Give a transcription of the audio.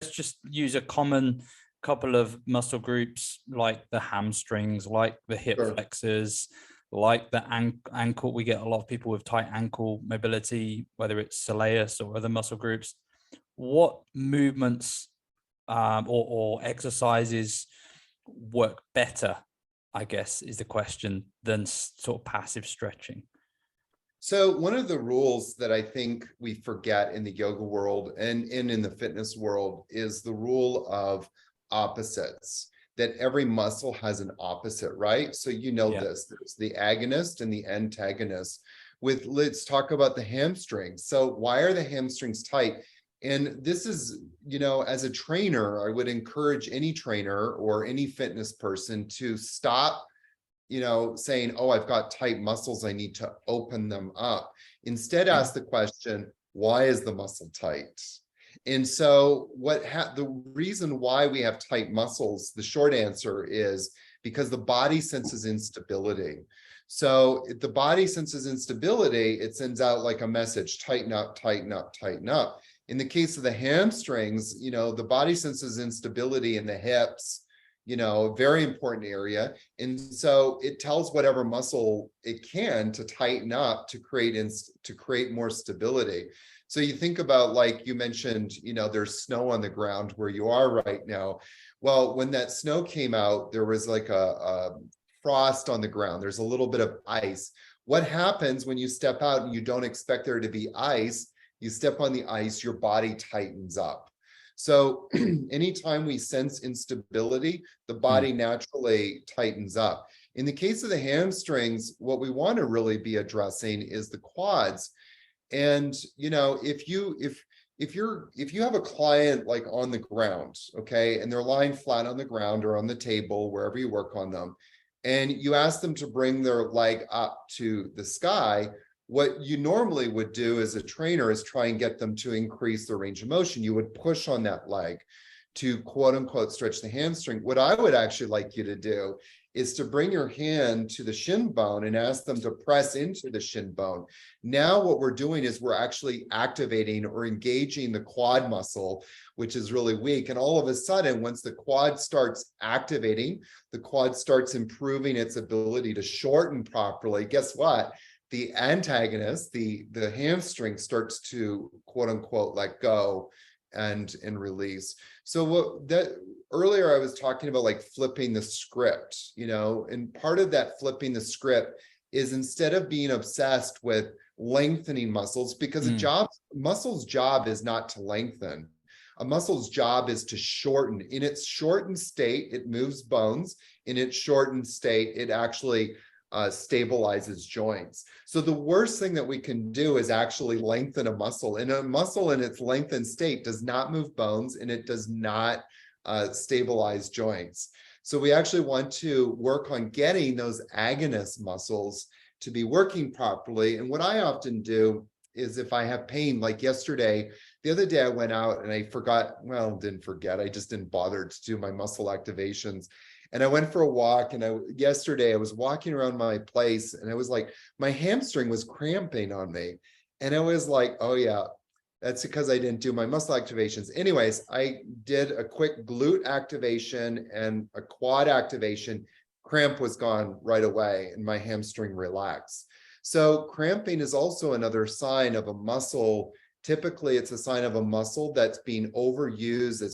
let's just use a common couple of muscle groups like the hamstrings, like the hip Sure. flexors, like the ankle. We get a lot of people with tight ankle mobility, whether it's soleus or other muscle groups. What movements or exercises work better, I guess, is the question, than sort of passive stretching? So one of the rules that I think we forget in the yoga world and in the fitness world is the rule of opposites, that every muscle has an opposite, right? So you know Yeah. this, there's the agonist and the antagonist. Let's talk about the hamstrings. So why are the hamstrings tight? And this is, as a trainer, I would encourage any trainer or any fitness person to stop saying, oh, I've got tight muscles, I need to open them up. Instead, Yeah. ask the question, why is the muscle tight? And so the reason why we have tight muscles, the short answer is because the body senses instability. So if the body senses instability, it sends out like a message, tighten up, tighten up, tighten up. In the case of the hamstrings, the body senses instability in the hips, a very important area. And so it tells whatever muscle it can to tighten up to create more stability. So you think about, like you mentioned, there's snow on the ground where you are right now. Well, when that snow came out, there was like a frost on the ground. There's a little bit of ice. What happens when you step out and you don't expect there to be ice? You step on the ice, your body tightens up. So anytime we sense instability, the body naturally tightens up. In the case of the hamstrings, what we want to really be addressing is the quads. And if you have a client like on the ground, okay, and they're lying flat on the ground or on the table, wherever you work on them, and you ask them to bring their leg up to the sky, what you normally would do as a trainer is try and get them to increase their range of motion. You would push on that leg to quote unquote stretch the hamstring. What I would actually like you to do is to bring your hand to the shin bone and ask them to press into the shin bone. Now what we're doing is we're actually activating or engaging the quad muscle, which is really weak. And all of a sudden, once the quad starts activating, the quad starts improving its ability to shorten properly. Guess what? The antagonist, the hamstring, starts to quote unquote let go and release. So earlier I was talking about like flipping the script, and part of that flipping the script is, instead of being obsessed with lengthening muscles, because muscle's job is not to lengthen. A muscle's job is to shorten. In its shortened state, it moves bones. In its shortened state, it actually stabilizes joints. So the worst thing that we can do is actually lengthen a muscle. And a muscle in its lengthened state does not move bones, and it does not stabilize joints. So we actually want to work on getting those agonist muscles to be working properly. And what I often do is, if I have pain, like the other day I went out and I didn't forget, I just didn't bother to do my muscle activations. And I went for a walk, and yesterday I was walking around my place, and it was like my hamstring was cramping on me. And I was like, oh yeah, that's because I didn't do my muscle activations. Anyways, I did a quick glute activation and a quad activation. Cramp was gone right away, and my hamstring relaxed. So cramping is also another sign of a muscle. Typically, it's a sign of a muscle that's being overused as